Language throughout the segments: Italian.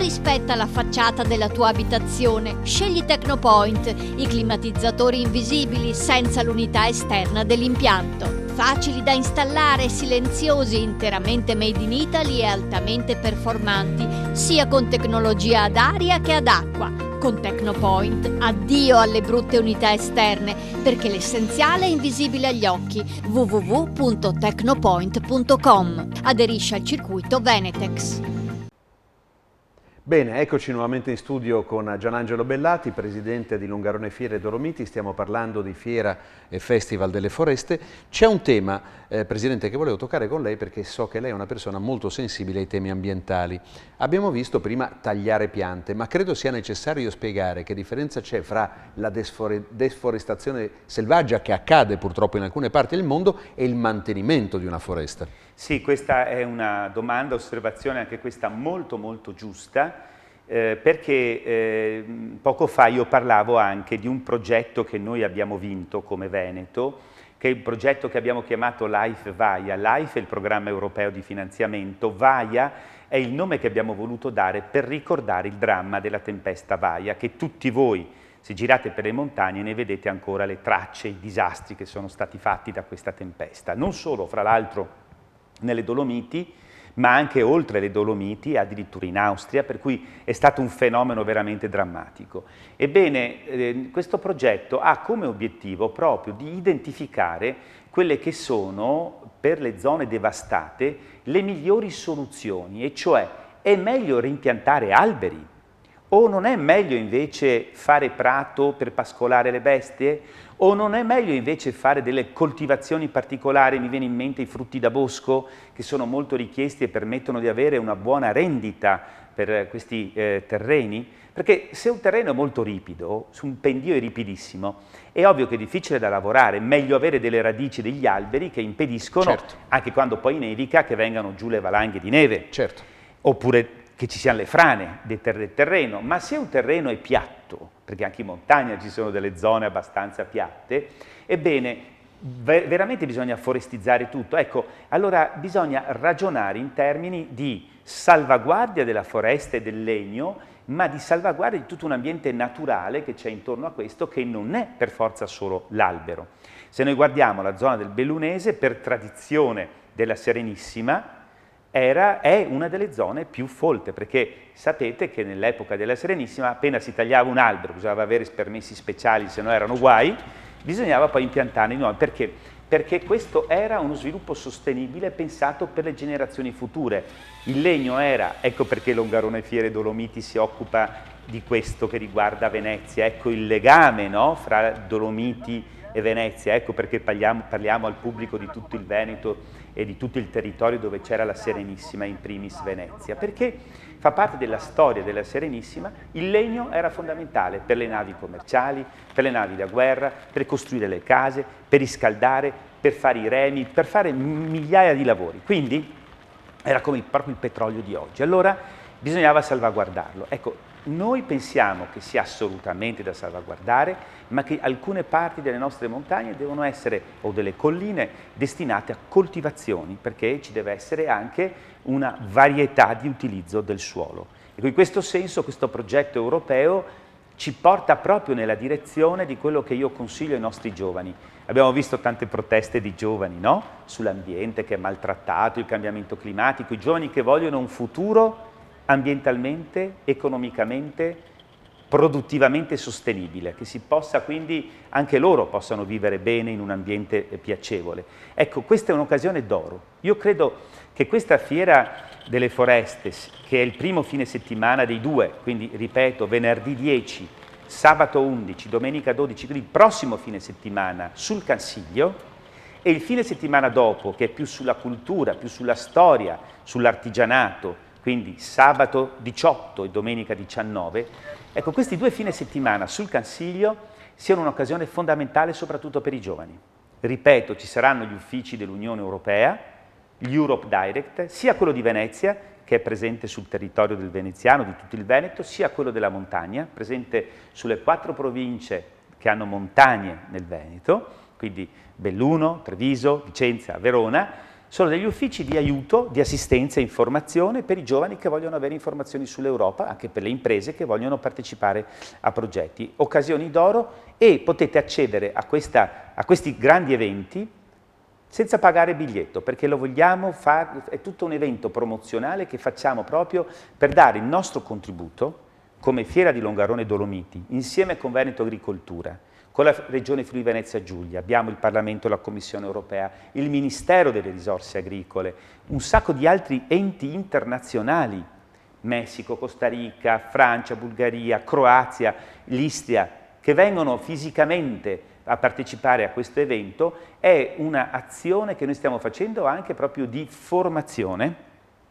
rispetta la facciata della tua abitazione, scegli Tecnopoint, i climatizzatori invisibili senza l'unità esterna dell'impianto. Facili da installare, silenziosi, interamente made in Italy e altamente performanti, sia con tecnologia ad aria che ad acqua. Con Tecnopoint, addio alle brutte unità esterne, perché l'essenziale è invisibile agli occhi. www.tecnopoint.com. Aderisci al circuito Venetex. Bene, eccoci nuovamente in studio con Gianangelo Bellati, presidente di Longarone Fiere Dolomiti. Stiamo parlando di Fiera e Festival delle Foreste. C'è un tema, Presidente, che volevo toccare con lei perché so che lei è una persona molto sensibile ai temi ambientali. Abbiamo visto prima tagliare piante, ma credo sia necessario spiegare che differenza c'è fra la deforestazione selvaggia che accade purtroppo in alcune parti del mondo e il mantenimento di una foresta. Sì, questa è una domanda, osservazione anche questa molto giusta, perché poco fa io parlavo anche di un progetto che noi abbiamo vinto come Veneto, che è il progetto che abbiamo chiamato LIFE VAIA. LIFE è il programma europeo di finanziamento, VAIA è il nome che abbiamo voluto dare per ricordare il dramma della tempesta Vaia, che tutti voi, se girate per le montagne, ne vedete ancora le tracce, i disastri che sono stati fatti da questa tempesta. Non solo, fra l'altro, nelle Dolomiti, ma anche oltre le Dolomiti, addirittura in Austria, per cui è stato un fenomeno veramente drammatico. Ebbene, questo progetto ha come obiettivo proprio di identificare quelle che sono, per le zone devastate, le migliori soluzioni, e cioè è meglio rimpiantare alberi o non è meglio invece fare prato per pascolare le bestie? O non è meglio invece fare delle coltivazioni particolari? Mi viene in mente i frutti da bosco, che sono molto richiesti e permettono di avere una buona rendita per questi terreni, perché se un terreno è molto ripido, su un pendio è ripidissimo, è ovvio che è difficile da lavorare, è meglio avere delle radici degli alberi che impediscono, certo, anche quando poi nevica, che vengano giù le valanghe di neve, certo, oppure che ci siano le frane del terreno. Ma se un terreno è piatto, perché anche in montagna ci sono delle zone abbastanza piatte, ebbene, veramente bisogna forestizzare tutto. Ecco, allora bisogna ragionare in termini di salvaguardia della foresta e del legno, ma di salvaguardia di tutto un ambiente naturale che c'è intorno a questo, che non è per forza solo l'albero. Se noi guardiamo la zona del Bellunese, per tradizione della Serenissima, è una delle zone più folte, perché sapete che nell'epoca della Serenissima, appena si tagliava un albero, bisognava avere permessi speciali, se no erano guai, bisognava poi impiantarne di nuovo. Perché? Perché questo era uno sviluppo sostenibile pensato per le generazioni future. Il legno era, ecco perché Longarone Fiere Dolomiti si occupa di questo che riguarda Venezia, ecco il legame, no, fra Dolomiti e Venezia, ecco perché parliamo al pubblico di tutto il Veneto e di tutto il territorio dove c'era la Serenissima, in primis Venezia, perché fa parte della storia della Serenissima. Il legno era fondamentale per le navi commerciali, per le navi da guerra, per costruire le case, per riscaldare, per fare i remi, per fare migliaia di lavori. Quindi era come proprio il petrolio di oggi. Allora bisognava salvaguardarlo. Ecco, noi pensiamo che sia assolutamente da salvaguardare, ma che alcune parti delle nostre montagne devono essere, o delle colline, destinate a coltivazioni, perché ci deve essere anche una varietà di utilizzo del suolo. E in questo senso questo progetto europeo ci porta proprio nella direzione di quello che io consiglio ai nostri giovani. Abbiamo visto tante proteste di giovani, no? Sull'ambiente che è maltrattato, il cambiamento climatico, i giovani che vogliono un futuro ambientalmente, economicamente, produttivamente sostenibile, che si possa quindi anche loro possano vivere bene in un ambiente piacevole. Ecco, questa è un'occasione d'oro. Io credo che questa Fiera delle Foreste, che è il primo fine settimana dei due, quindi ripeto, venerdì 10, sabato 11, domenica 12, quindi il prossimo fine settimana sul Cansiglio, e il fine settimana dopo, che è più sulla cultura, più sulla storia, sull'artigianato, quindi sabato 18 e domenica 19, ecco, questi due fine settimana sul Cansiglio siano un'occasione fondamentale soprattutto per i giovani. Ripeto, ci saranno gli uffici dell'Unione Europea, gli Europe Direct, sia quello di Venezia, che è presente sul territorio del veneziano, di tutto il Veneto, sia quello della montagna, presente sulle 4 province che hanno montagne nel Veneto, quindi Belluno, Treviso, Vicenza, Verona. sono degli uffici di aiuto, di assistenza e informazione per i giovani che vogliono avere informazioni sull'Europa, anche per le imprese che vogliono partecipare a progetti. Occasioni d'oro, e potete accedere a questi grandi eventi senza pagare biglietto, perché lo vogliamo fare, è tutto un evento promozionale che facciamo proprio per dare il nostro contributo come Fiera di Longarone Dolomiti, insieme con Veneto Agricoltura, con la Regione Friuli Venezia Giulia, abbiamo il Parlamento e la Commissione Europea, il Ministero delle Risorse Agricole, un sacco di altri enti internazionali, Messico, Costa Rica, Francia, Bulgaria, Croazia, l'Istria, che vengono fisicamente a partecipare a questo evento. È un'azione che noi stiamo facendo anche proprio di formazione,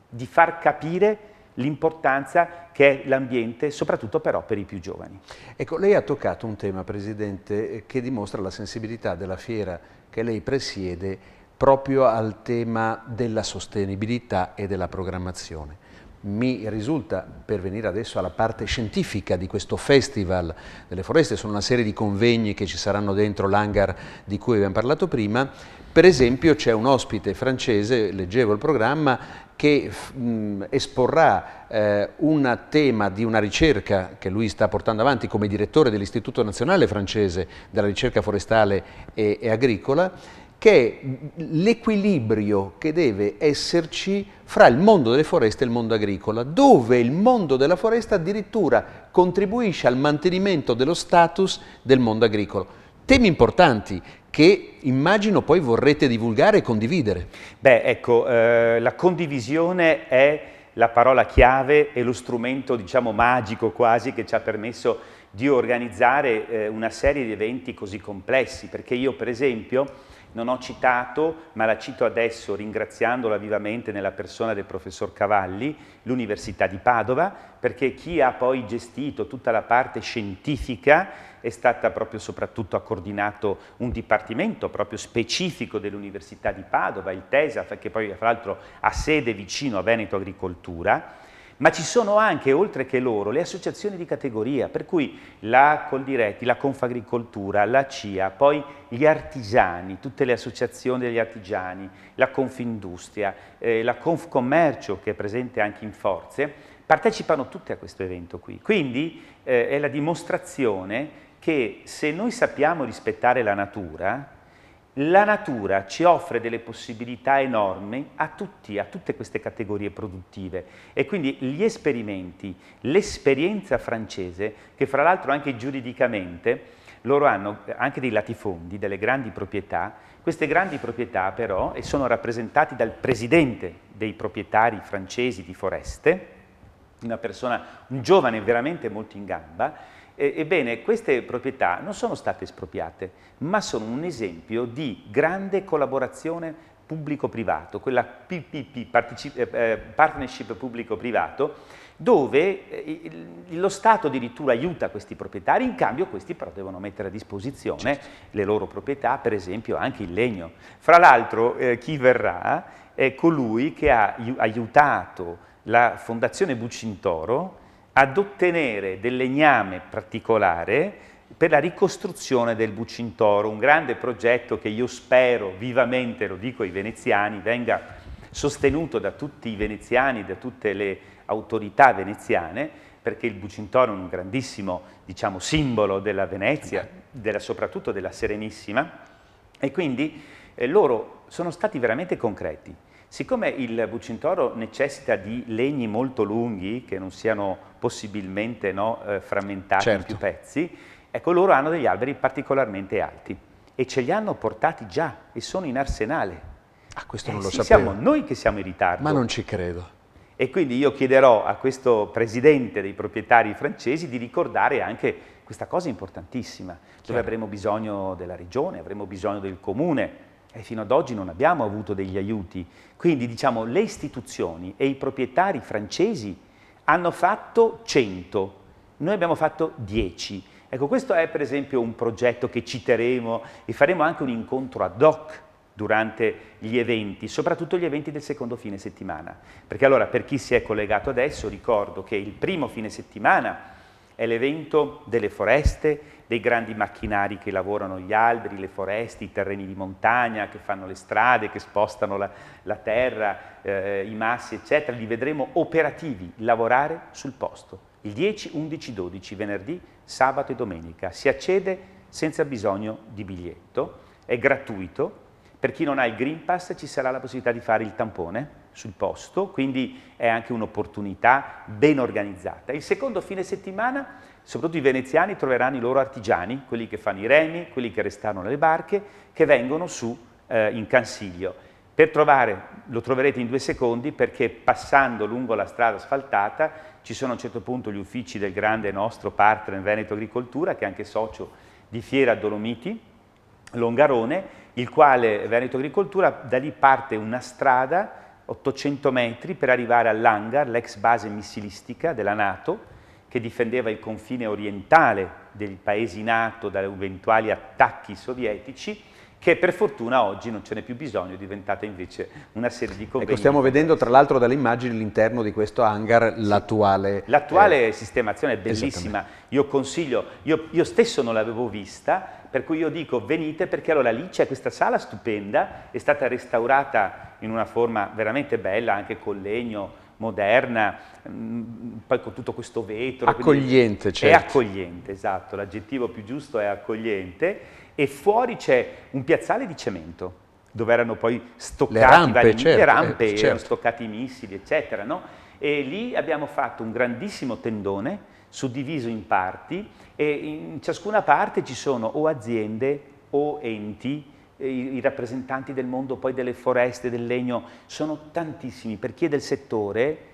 di far capire l'importanza che è l'ambiente, soprattutto però per i più giovani. Ecco, lei ha toccato un tema, Presidente, che dimostra la sensibilità della fiera che lei presiede proprio al tema della sostenibilità e della programmazione. Mi risulta, per venire adesso alla parte scientifica di questo Festival delle Foreste, sono una serie di convegni che ci saranno dentro l'hangar di cui abbiamo parlato prima. Per esempio c'è un ospite francese, leggevo il programma, che esporrà un tema di una ricerca che lui sta portando avanti come direttore dell'Istituto Nazionale Francese della Ricerca Forestale e Agricola, che è l'equilibrio che deve esserci fra il mondo delle foreste e il mondo agricolo, dove il mondo della foresta addirittura contribuisce al mantenimento dello status del mondo agricolo. Temi importanti che immagino poi vorrete divulgare e condividere. Beh, ecco, la condivisione è la parola chiave e lo strumento, diciamo, magico quasi, che ci ha permesso di organizzare una serie di eventi così complessi, perché io, per esempio, non ho citato, ma la cito adesso ringraziandola vivamente nella persona del professor Cavalli, l'Università di Padova, perché chi ha poi gestito tutta la parte scientifica è stata proprio soprattutto, ha coordinato un dipartimento proprio specifico dell'Università di Padova, il TESAF, che poi fra l'altro ha sede vicino a Veneto Agricoltura. Ma ci sono anche, oltre che loro, le associazioni di categoria, per cui la Coldiretti, la Confagricoltura, la CIA, poi gli artigiani, tutte le associazioni degli artigiani, la Confindustria, la Confcommercio, che è presente anche in Forze, partecipano tutte a questo evento qui. Quindi è la dimostrazione che se noi sappiamo rispettare la natura ci offre delle possibilità enormi a tutte queste categorie produttive, e quindi gli esperimenti, l'esperienza francese, che fra l'altro anche giuridicamente loro hanno anche dei latifondi, delle grandi proprietà, queste grandi proprietà però, e sono rappresentati dal presidente dei proprietari francesi di foreste, un giovane veramente molto in gamba. Ebbene, queste proprietà non sono state espropriate, ma sono un esempio di grande collaborazione pubblico-privato, quella PPP, Partnership Pubblico-Privato, dove lo Stato addirittura aiuta questi proprietari, in cambio questi però devono mettere a disposizione le loro proprietà, per esempio anche il legno. Fra l'altro chi verrà è colui che ha aiutato la Fondazione Bucintoro ad ottenere del legname particolare per la ricostruzione del Bucintoro, un grande progetto che io spero vivamente, lo dico ai veneziani, venga sostenuto da tutti i veneziani, da tutte le autorità veneziane, perché il Bucintoro è un grandissimo, diciamo, simbolo della Venezia, soprattutto della Serenissima, e quindi loro sono stati veramente concreti. Siccome il Bucintoro necessita di legni molto lunghi, che non siano possibilmente frammentati in più pezzi, ecco, loro hanno degli alberi particolarmente alti e ce li hanno portati già e sono in arsenale. Ah, questo non lo sì, sapevo. Siamo noi che siamo in ritardo. Ma non ci credo. E quindi io chiederò a questo presidente dei proprietari francesi di ricordare anche questa cosa importantissima, dove avremo bisogno della regione, avremo bisogno del comune, e fino ad oggi non abbiamo avuto degli aiuti. Quindi, diciamo, le istituzioni e i proprietari francesi hanno fatto 100, noi abbiamo fatto 10. Ecco, questo è per esempio un progetto che citeremo e faremo anche un incontro ad hoc durante gli eventi, soprattutto gli eventi del secondo fine settimana. Perché allora, per chi si è collegato adesso, ricordo che il primo fine settimana È l'evento delle foreste, dei grandi macchinari che lavorano gli alberi, le foreste, i terreni di montagna, che fanno le strade, che spostano la terra, i massi, eccetera. Li vedremo operativi, lavorare sul posto. Il 10, 11, 12, venerdì, sabato e domenica. Si accede senza bisogno di biglietto, è gratuito. Per chi non ha il Green Pass ci sarà la possibilità di fare il tampone sul posto, quindi è anche un'opportunità ben organizzata. Il secondo fine settimana, soprattutto i veneziani troveranno i loro artigiani, quelli che fanno i remi, quelli che restaurano le barche, che vengono su in Cansiglio. Lo troverete in 2 secondi, perché passando lungo la strada asfaltata ci sono a un certo punto gli uffici del grande nostro partner Veneto Agricoltura, che è anche socio di Fiera Dolomiti Longarone, il quale Veneto Agricoltura, da lì parte una strada 800 metri per arrivare all'hangar, l'ex base missilistica della NATO, che difendeva il confine orientale dei paesi NATO da eventuali attacchi sovietici, che per fortuna oggi non ce n'è più bisogno, è diventata invece una serie di convegni. Ecco, stiamo vedendo tra l'altro dalle immagini all'interno di questo hangar l'attuale... L'attuale sistemazione è bellissima, io consiglio, io stesso non l'avevo vista, per cui io dico venite, perché allora lì c'è questa sala stupenda, è stata restaurata in una forma veramente bella, anche con legno, moderna, poi con tutto questo vetro. Accogliente, certo. È accogliente, esatto, l'aggettivo più giusto è accogliente, e fuori c'è un piazzale di cemento, dove erano poi stoccati le rampe, certo. Erano stoccati i missili, eccetera, no? E lì abbiamo fatto un grandissimo tendone, suddiviso in parti, e in ciascuna parte ci sono o aziende o enti, i rappresentanti del mondo poi delle foreste, del legno, sono tantissimi, per chi è del settore,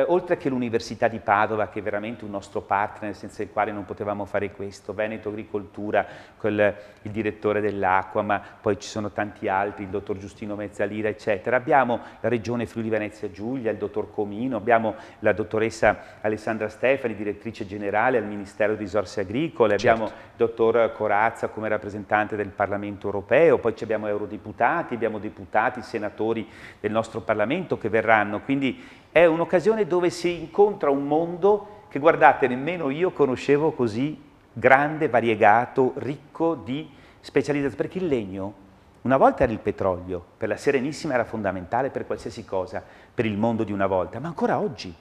oltre che l'Università di Padova, che è veramente un nostro partner, senza il quale non potevamo fare questo, Veneto Agricoltura, il direttore dell'acqua, ma poi ci sono tanti altri, il dottor Giustino Mezzalira, eccetera. Abbiamo la Regione Friuli Venezia Giulia, il dottor Comino, abbiamo la dottoressa Alessandra Stefani, direttrice generale al Ministero di Risorse Agricole, certo. abbiamo il dottor Corazza come rappresentante del Parlamento Europeo, poi abbiamo eurodeputati, abbiamo deputati, senatori del nostro Parlamento che verranno, quindi è un'occasione dove si incontra un mondo che, guardate, nemmeno io conoscevo così grande, variegato, ricco di specializzazioni, perché il legno una volta era il petrolio, per la Serenissima era fondamentale per qualsiasi cosa, per il mondo di una volta, ma ancora oggi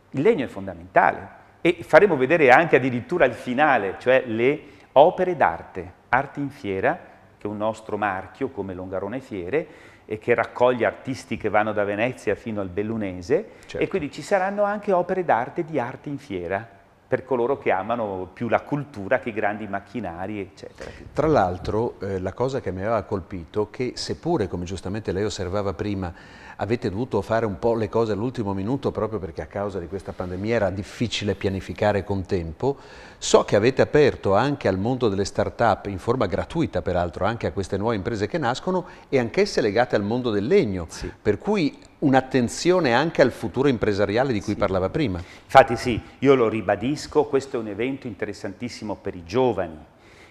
il legno è fondamentale, e faremo vedere anche addirittura il finale, cioè le opere d'arte, Arte in Fiera, che è un nostro marchio come Longarone Fiere, e che raccoglie artisti che vanno da Venezia fino al Bellunese, certo. E quindi ci saranno anche opere d'arte di Arte in Fiera, per coloro che amano più la cultura che i grandi macchinari, eccetera. Tra l'altro, la cosa che mi aveva colpito, che seppure, come giustamente lei osservava prima, avete dovuto fare un po' le cose all'ultimo minuto proprio perché a causa di questa pandemia era difficile pianificare con tempo, so che avete aperto anche al mondo delle start-up, in forma gratuita peraltro, anche a queste nuove imprese che nascono e anch'esse legate al mondo del legno, sì. Per cui un'attenzione anche al futuro impresariale di cui sì. Parlava prima. Infatti sì, io lo ribadisco, questo è un evento interessantissimo per i giovani.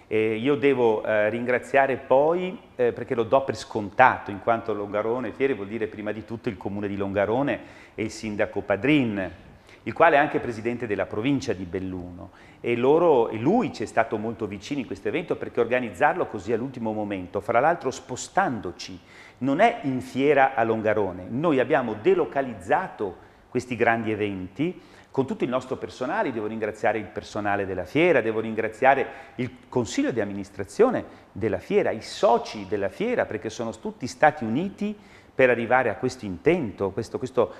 Io devo ringraziare poi, perché lo do per scontato, in quanto Longarone Fiere vuol dire prima di tutto il comune di Longarone e il sindaco Padrin, il quale è anche presidente della provincia di Belluno, e lui ci è stato molto vicino in questo evento, perché organizzarlo così all'ultimo momento, fra l'altro spostandoci, non è in fiera a Longarone, noi abbiamo delocalizzato questi grandi eventi con tutto il nostro personale. Devo ringraziare il personale della fiera, devo ringraziare il consiglio di amministrazione della fiera, i soci della fiera, perché sono tutti stati uniti per arrivare a questo intento, questo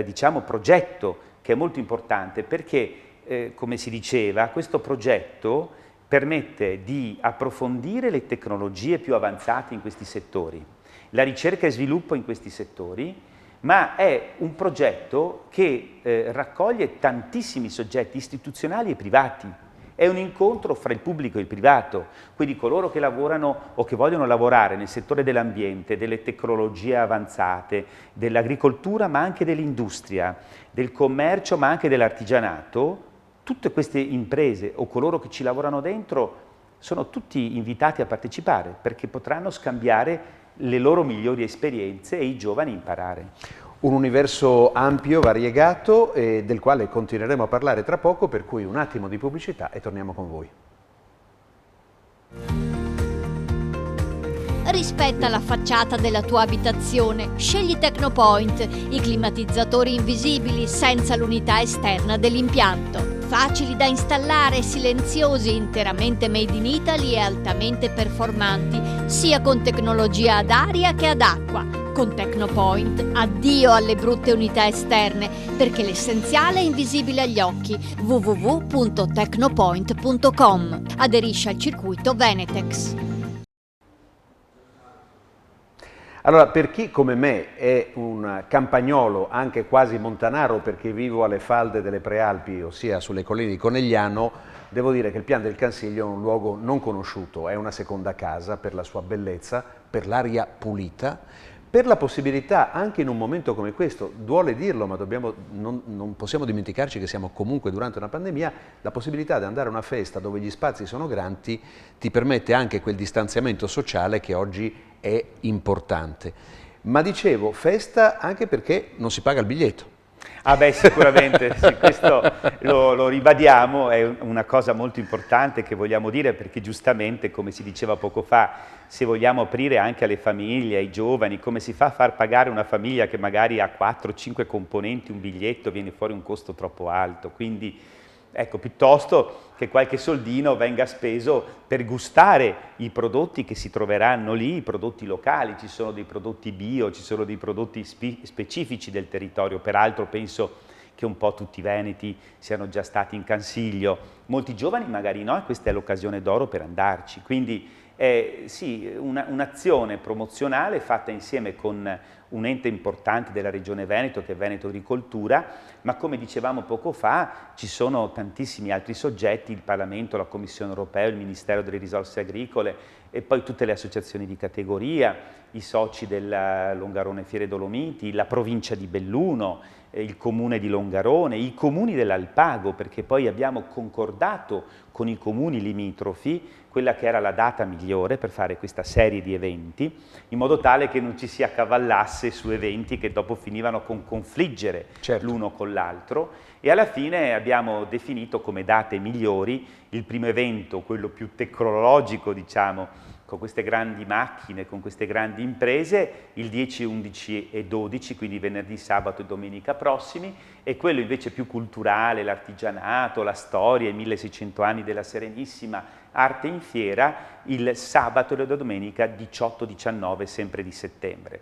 diciamo progetto che è molto importante, perché come si diceva, questo progetto permette di approfondire le tecnologie più avanzate in questi settori, la ricerca e sviluppo in questi settori, ma è un progetto che raccoglie tantissimi soggetti istituzionali e privati. È un incontro fra il pubblico e il privato, quindi coloro che lavorano o che vogliono lavorare nel settore dell'ambiente, delle tecnologie avanzate, dell'agricoltura ma anche dell'industria, del commercio ma anche dell'artigianato. Tutte queste imprese o coloro che ci lavorano dentro sono tutti invitati a partecipare, perché potranno scambiare le loro migliori esperienze e i giovani imparare. Un universo ampio, variegato e del quale continueremo a parlare tra poco, per cui un attimo di pubblicità e torniamo con voi. Rispetta la facciata della tua abitazione. Scegli Tecnopoint, i climatizzatori invisibili senza l'unità esterna dell'impianto. Facili da installare, silenziosi, interamente made in Italy e altamente performanti, sia con tecnologia ad aria che ad acqua. Con Tecnopoint, addio alle brutte unità esterne, perché l'essenziale è invisibile agli occhi. www.tecnopoint.com. Aderisci al circuito Venetex. Allora, per chi come me è un campagnolo, anche quasi montanaro, perché vivo alle falde delle Prealpi, ossia sulle colline di Conegliano, devo dire che il Pian del Cansiglio è un luogo non conosciuto, è una seconda casa per la sua bellezza, per l'aria pulita, per la possibilità, anche in un momento come questo, duole dirlo, ma non possiamo dimenticarci che siamo comunque durante una pandemia, la possibilità di andare a una festa dove gli spazi sono grandi ti permette anche quel distanziamento sociale che oggi è importante. Ma dicevo, festa anche perché non si paga il biglietto. Ah beh, sicuramente, sì, questo lo ribadiamo, è una cosa molto importante che vogliamo dire, perché giustamente, come si diceva poco fa, se vogliamo aprire anche alle famiglie, ai giovani, come si fa a far pagare una famiglia che magari ha 4-5 componenti un biglietto, viene fuori un costo troppo alto, quindi ecco, piuttosto che qualche soldino venga speso per gustare i prodotti che si troveranno lì, i prodotti locali, ci sono dei prodotti bio, ci sono dei prodotti specifici del territorio, peraltro penso che un po' tutti i veneti siano già stati in Cansiglio, molti giovani magari no, e questa è l'occasione d'oro per andarci, quindi sì, un'azione promozionale fatta insieme con un ente importante della Regione Veneto, che è Veneto Agricoltura, ma come dicevamo poco fa ci sono tantissimi altri soggetti, il Parlamento, la Commissione Europea, il Ministero delle Risorse Agricole e poi tutte le associazioni di categoria, i soci del Longarone Fiere Dolomiti, la provincia di Belluno, il comune di Longarone, i comuni dell'Alpago, perché poi abbiamo concordato con i comuni limitrofi quella che era la data migliore per fare questa serie di eventi, in modo tale che non ci si accavallasse su eventi che dopo finivano con confliggere l'uno con l'altro, e alla fine abbiamo definito come date migliori il primo evento, quello più tecnologico, diciamo, con queste grandi macchine, con queste grandi imprese, il 10, 11 e 12, quindi venerdì, sabato e domenica prossimi, e quello invece più culturale, l'artigianato, la storia, i 1600 anni della Serenissima, Arte in Fiera, il sabato e la domenica 18-19, sempre di settembre.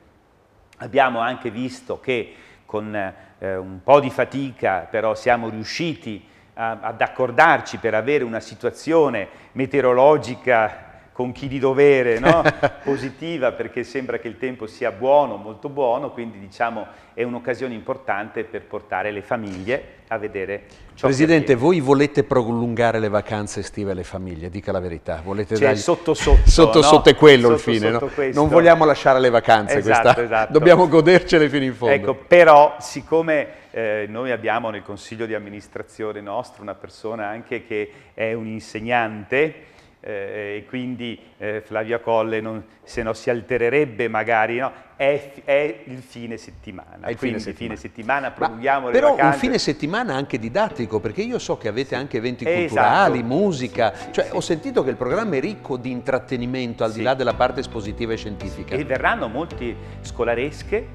Abbiamo anche visto che con un po' di fatica però siamo riusciti ad accordarci per avere una situazione meteorologica con chi di dovere, no? Positiva, perché sembra che il tempo sia buono, molto buono, quindi diciamo è un'occasione importante per portare le famiglie a vedere ciò. Presidente, voi volete prolungare le vacanze estive alle famiglie, dica la verità. Volete cioè, dargli... sotto no? È quello il fine, no? Questo. Non vogliamo lasciare le vacanze, esatto. Dobbiamo godercele fino in fondo. Ecco, però siccome noi abbiamo nel consiglio di amministrazione nostro una persona anche che è un insegnante, e quindi Flavia Colle se no si altererebbe magari, no? È il fine settimana, quindi fine settimana prolunghiamo le vacanze. Però un fine settimana anche didattico, perché io so che avete anche eventi culturali, musica, ho sentito che il programma è ricco di intrattenimento al di là della parte espositiva e scientifica. E verranno molti scolaresche,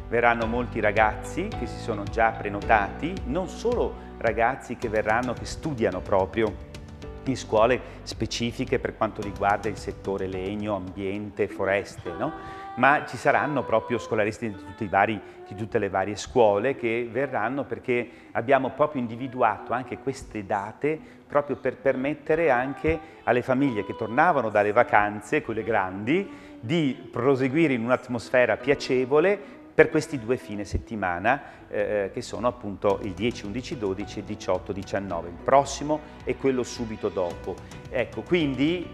verranno molti ragazzi che si sono già prenotati, non solo ragazzi che verranno, che studiano proprio in scuole specifiche per quanto riguarda il settore legno, ambiente, foreste, no? Ma ci saranno proprio scolareschi di tutte le varie scuole che verranno, perché abbiamo proprio individuato anche queste date proprio per permettere anche alle famiglie che tornavano dalle vacanze, quelle grandi, di proseguire in un'atmosfera piacevole per questi due fine settimana che sono appunto il 10, 11, 12 e 18, 19, il prossimo e quello subito dopo. Ecco, quindi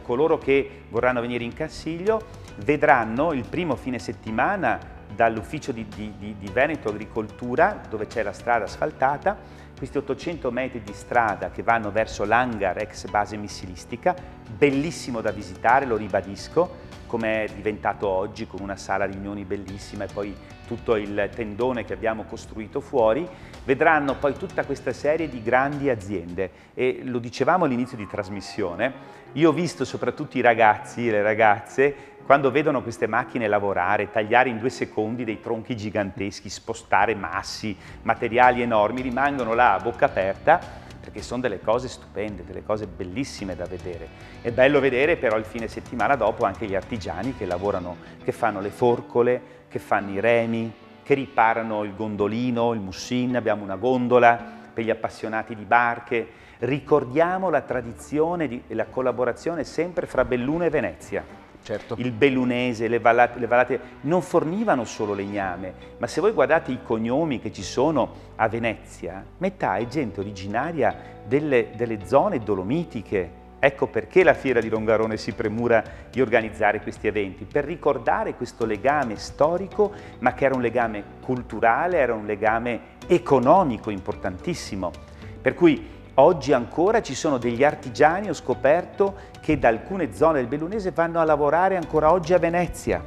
coloro che vorranno venire in Cansiglio vedranno il primo fine settimana dall'ufficio di Veneto Agricoltura, dove c'è la strada asfaltata, questi 800 metri di strada che vanno verso l'hangar ex base missilistica, bellissimo da visitare, lo ribadisco, come è diventato oggi, con una sala riunioni bellissima e poi tutto il tendone che abbiamo costruito fuori. Vedranno poi tutta questa serie di grandi aziende e lo dicevamo all'inizio di trasmissione, io ho visto soprattutto i ragazzi e le ragazze quando vedono queste macchine lavorare, tagliare in 2 secondi dei tronchi giganteschi, spostare massi, materiali enormi, rimangono là a bocca aperta perché sono delle cose stupende, delle cose bellissime da vedere. È bello vedere però il fine settimana dopo anche gli artigiani che lavorano, che fanno le forcole, che fanno i remi, che riparano il gondolino, il mussin, abbiamo una gondola per gli appassionati di barche. Ricordiamo la tradizione e la collaborazione sempre fra Belluno e Venezia. Certo. Il bellunese, le vallate non fornivano solo legname, ma se voi guardate i cognomi che ci sono a Venezia, metà è gente originaria delle zone dolomitiche. Ecco perché la Fiera di Longarone si premura di organizzare questi eventi, per ricordare questo legame storico, ma che era un legame culturale, era un legame economico importantissimo. Per cui oggi ancora ci sono degli artigiani, ho scoperto, che da alcune zone del bellunese vanno a lavorare ancora oggi a Venezia.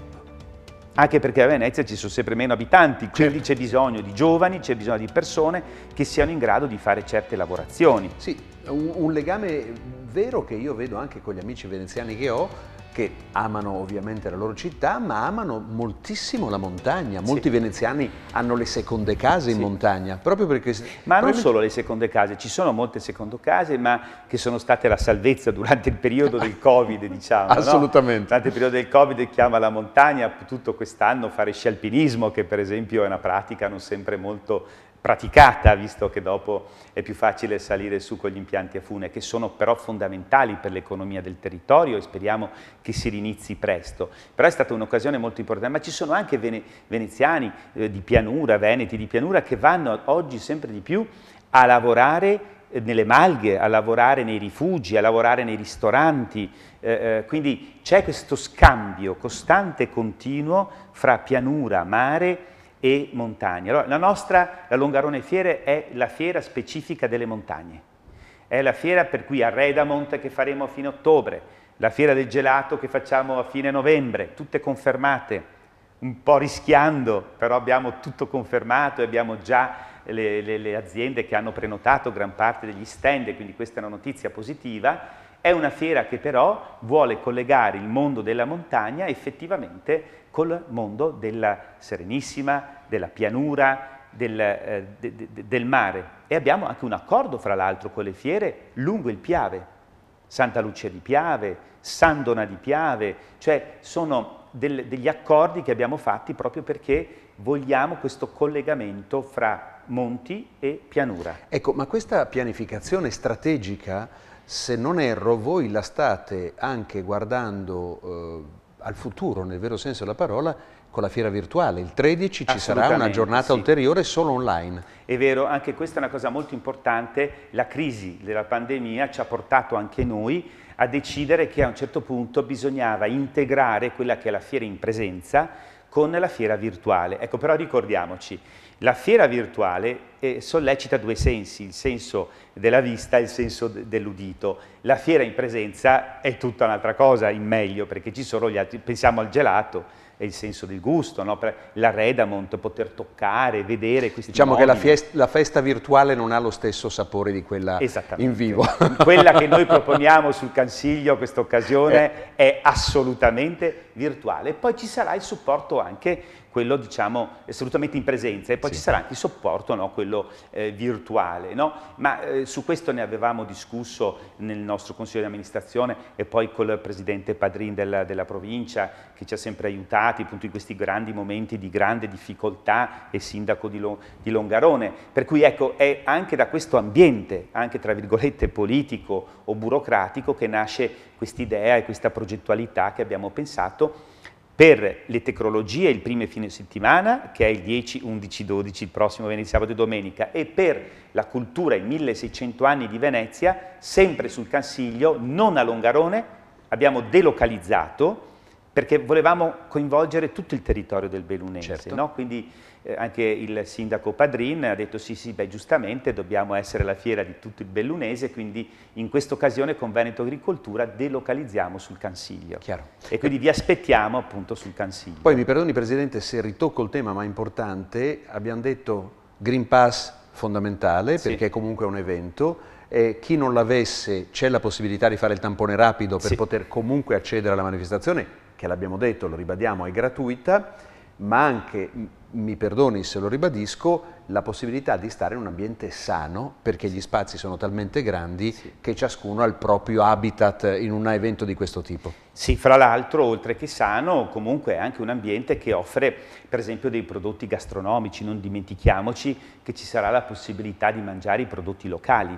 Anche perché a Venezia ci sono sempre meno abitanti, quindi c'è bisogno di giovani, c'è bisogno di persone che siano in grado di fare certe lavorazioni. Sì, un legame vero che io vedo anche con gli amici veneziani che ho, che amano ovviamente la loro città, ma amano moltissimo la montagna. Molti veneziani hanno le seconde case in montagna, proprio perché... Ma non solo le seconde case, ci sono molte seconde case, ma che sono state la salvezza durante il periodo del Covid, diciamo. Assolutamente. No? Durante il periodo del Covid chiama la montagna, ha potuto quest'anno fare sci alpinismo, che per esempio è una pratica non sempre molto praticata, visto che dopo è più facile salire su con gli impianti a fune, che sono però fondamentali per l'economia del territorio e speriamo che si rinizi presto. Però è stata un'occasione molto importante, ma ci sono anche veneziani di pianura, veneti di pianura, che vanno oggi sempre di più a lavorare nelle malghe, a lavorare nei rifugi, a lavorare nei ristoranti, quindi c'è questo scambio costante e continuo fra pianura, mare e montagne. Allora, la Longarone Fiere è la fiera specifica delle montagne, è la fiera per cui a Redamont che faremo a fine ottobre, la fiera del gelato che facciamo a fine novembre, tutte confermate, un po' rischiando, però abbiamo tutto confermato e abbiamo già le aziende che hanno prenotato gran parte degli stand, quindi questa è una notizia positiva. È una fiera che però vuole collegare il mondo della montagna effettivamente col mondo della Serenissima, della pianura, del mare. E abbiamo anche un accordo, fra l'altro, con le fiere lungo il Piave. Santa Lucia di Piave, Sandona di Piave, cioè sono degli accordi che abbiamo fatti proprio perché vogliamo questo collegamento fra monti e pianura. Ecco, ma questa pianificazione strategica, se non erro, voi la state anche guardando al futuro, nel vero senso della parola, con la fiera virtuale. Il 13 ci sarà una giornata ulteriore solo online. È vero, anche questa è una cosa molto importante. La crisi della pandemia ci ha portato anche noi a decidere che a un certo punto bisognava integrare quella che è la fiera in presenza con la fiera virtuale. Ecco, però ricordiamoci, la fiera virtuale sollecita 2 sensi, il senso della vista e il senso dell'udito. La fiera in presenza è tutta un'altra cosa, in meglio, perché ci sono gli altri, pensiamo al gelato, è il senso del gusto, no? Per la Redamont, poter toccare, vedere questi Diciamo mobili. che la festa virtuale non ha lo stesso sapore di quella in vivo. Quella che noi proponiamo sul Cansiglio, questa occasione, è assolutamente virtuale. E poi ci sarà il supporto anche quello, diciamo, assolutamente in presenza, e poi ci sarà anche il supporto, no? Quello virtuale, no? Ma su questo ne avevamo discusso nel nostro Consiglio di amministrazione e poi col Presidente Padrin della provincia, che ci ha sempre aiutati appunto in questi grandi momenti di grande difficoltà, e sindaco di Longarone. Per cui ecco, è anche da questo ambiente, anche tra virgolette politico o burocratico, che nasce quest'idea e questa progettualità che abbiamo pensato per le tecnologie il primo fine settimana, che è il 10, 11, 12, il prossimo venerdì, sabato e domenica, e per la cultura, i 1600 anni di Venezia, sempre sul Cansiglio, non a Longarone. Abbiamo delocalizzato perché volevamo coinvolgere tutto il territorio del bellunese, Certo. no? Quindi anche il sindaco Padrin ha detto sì, beh, giustamente dobbiamo essere la fiera di tutto il bellunese, quindi in questa occasione con Veneto Agricoltura delocalizziamo sul Cansiglio. Chiaro. E quindi vi aspettiamo appunto sul Cansiglio. Poi mi perdoni Presidente se ritocco il tema, ma è importante, abbiamo detto Green Pass fondamentale, Sì. perché è comunque un evento, chi non l'avesse c'è la possibilità di fare il tampone rapido per Sì. poter comunque accedere alla manifestazione, che l'abbiamo detto, lo ribadiamo, è gratuita, ma anche, mi perdoni se lo ribadisco, la possibilità di stare in un ambiente sano, perché gli spazi sono talmente grandi che ciascuno ha il proprio habitat in un evento di questo tipo. Sì, fra l'altro, oltre che sano, comunque è anche un ambiente che offre, per esempio, dei prodotti gastronomici. Non dimentichiamoci che ci sarà la possibilità di mangiare i prodotti locali,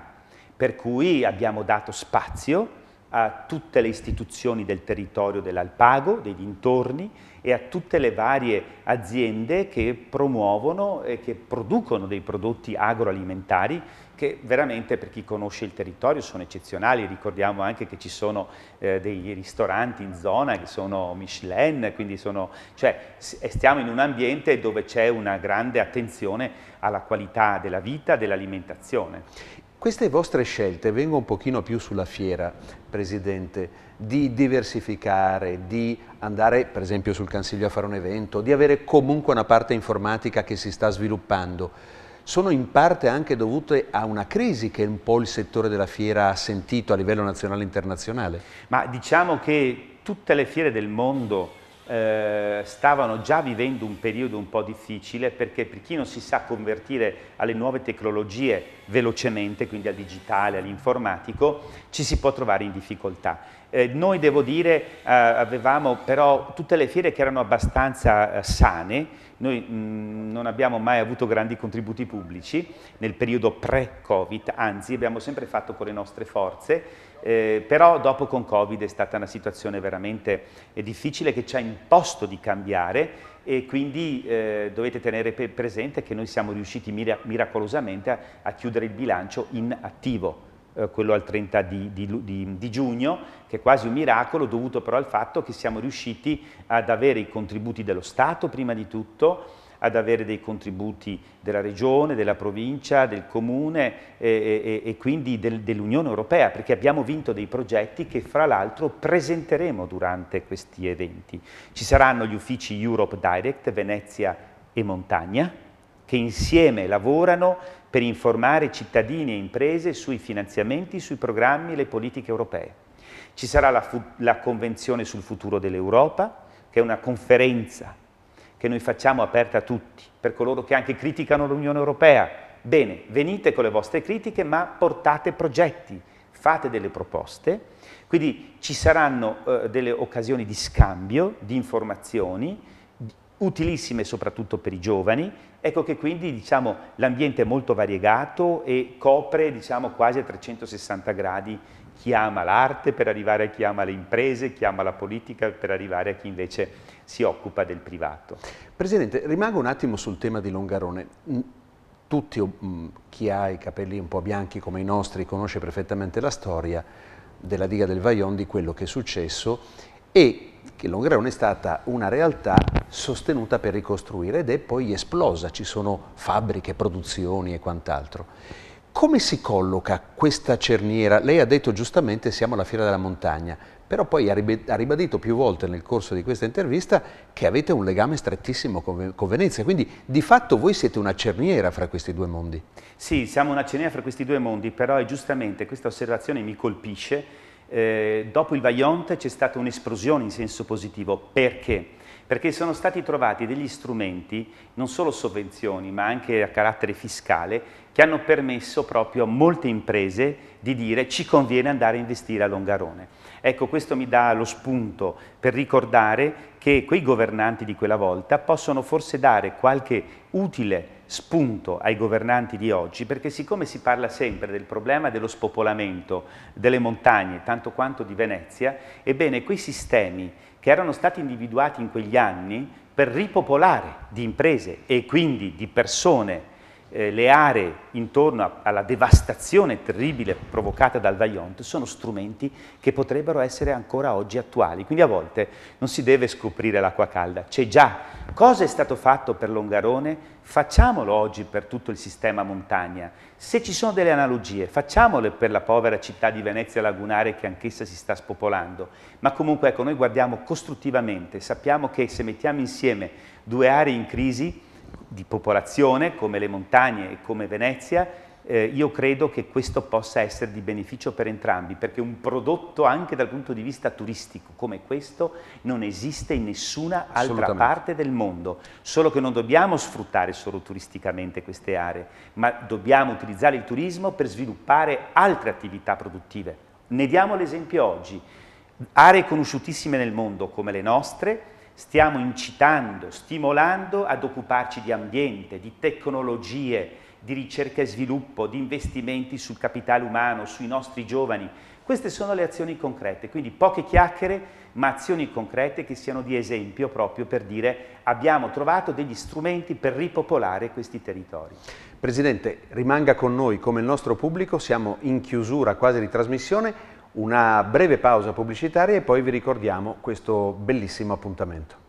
per cui abbiamo dato spazio a tutte le istituzioni del territorio dell'Alpago, dei dintorni, e a tutte le varie aziende che promuovono e che producono dei prodotti agroalimentari che veramente, per chi conosce il territorio, sono eccezionali. Ricordiamo anche che ci sono dei ristoranti in zona che sono Michelin, quindi stiamo in un ambiente dove c'è una grande attenzione alla qualità della vita, dell'alimentazione. Queste vostre scelte, vengo un pochino più sulla fiera, Presidente, di diversificare, di andare per esempio sul Cansiglio a fare un evento, di avere comunque una parte informatica che si sta sviluppando, sono in parte anche dovute a una crisi che un po' il settore della fiera ha sentito a livello nazionale e internazionale? Ma diciamo che tutte le fiere del mondo stavano già vivendo un periodo un po' difficile, perché per chi non si sa convertire alle nuove tecnologie velocemente, quindi al digitale, all'informatico, ci si può trovare in difficoltà. Noi, devo dire, avevamo però tutte le fiere che erano abbastanza sane. Noi non abbiamo mai avuto grandi contributi pubblici nel periodo pre-Covid, anzi abbiamo sempre fatto con le nostre forze, però dopo con Covid è stata una situazione veramente difficile che ci ha imposto di cambiare, e quindi dovete tenere presente che noi siamo riusciti miracolosamente a chiudere il bilancio in attivo, quello al 30 di giugno, che è quasi un miracolo, dovuto però al fatto che siamo riusciti ad avere i contributi dello Stato prima di tutto, ad avere dei contributi della Regione, della Provincia, del Comune e quindi dell'Unione Europea, perché abbiamo vinto dei progetti che fra l'altro presenteremo durante questi eventi. Ci saranno gli uffici Europe Direct, Venezia e Montagna, che insieme lavorano per informare cittadini e imprese sui finanziamenti, sui programmi e le politiche europee. Ci sarà la Convenzione sul futuro dell'Europa, che è una conferenza che noi facciamo aperta a tutti, per coloro che anche criticano l'Unione Europea. Bene, venite con le vostre critiche, ma portate progetti, fate delle proposte, quindi ci saranno delle occasioni di scambio, di informazioni, utilissime soprattutto per i giovani. Ecco che quindi, diciamo, l'ambiente è molto variegato e copre, diciamo, quasi a 360 gradi chi ama l'arte per arrivare a chi ama le imprese, chi ama la politica per arrivare a chi invece si occupa del privato. Presidente, rimango un attimo sul tema di Longarone. Tutti, chi ha i capelli un po' bianchi come i nostri, conosce perfettamente la storia della diga del Vajont, di quello che è successo, e che Longarone è stata una realtà sostenuta per ricostruire ed è poi esplosa, ci sono fabbriche, produzioni e quant'altro. Come si colloca questa cerniera? Lei ha detto giustamente siamo alla Fiera della Montagna, però poi ha ribadito più volte nel corso di questa intervista che avete un legame strettissimo con Venezia, quindi di fatto voi siete una cerniera fra questi due mondi. Sì, siamo una cerniera fra questi due mondi, però giustamente questa osservazione mi colpisce. Dopo il Vajont c'è stata un'esplosione in senso positivo. Perché? Perché sono stati trovati degli strumenti, non solo sovvenzioni, ma anche a carattere fiscale, che hanno permesso proprio a molte imprese di dire ci conviene andare a investire a Longarone. Ecco, questo mi dà lo spunto per ricordare che quei governanti di quella volta possono forse dare qualche utile spunto ai governanti di oggi, perché siccome si parla sempre del problema dello spopolamento delle montagne, tanto quanto di Venezia, ebbene quei sistemi che erano stati individuati in quegli anni per ripopolare di imprese e quindi di persone le aree intorno alla devastazione terribile provocata dal Vajont sono strumenti che potrebbero essere ancora oggi attuali. Quindi a volte non si deve scoprire l'acqua calda, c'è già. Cosa è stato fatto per Longarone? Facciamolo oggi per tutto il sistema montagna. Se ci sono delle analogie, facciamole per la povera città di Venezia lagunare che anch'essa si sta spopolando. Ma comunque ecco, noi guardiamo costruttivamente, sappiamo che se mettiamo insieme due aree in crisi di popolazione come le montagne e come Venezia, io credo che questo possa essere di beneficio per entrambi, perché un prodotto anche dal punto di vista turistico come questo non esiste in nessuna altra parte del mondo, solo che non dobbiamo sfruttare solo turisticamente queste aree, ma dobbiamo utilizzare il turismo per sviluppare altre attività produttive. Ne diamo l'esempio oggi, aree conosciutissime nel mondo come le nostre, stiamo incitando, stimolando ad occuparci di ambiente, di tecnologie, di ricerca e sviluppo, di investimenti sul capitale umano, sui nostri giovani. Queste sono le azioni concrete, quindi poche chiacchiere, ma azioni concrete che siano di esempio proprio per dire abbiamo trovato degli strumenti per ripopolare questi territori. Presidente, rimanga con noi come il nostro pubblico, siamo in chiusura quasi di trasmissione, una breve pausa pubblicitaria e poi vi ricordiamo questo bellissimo appuntamento.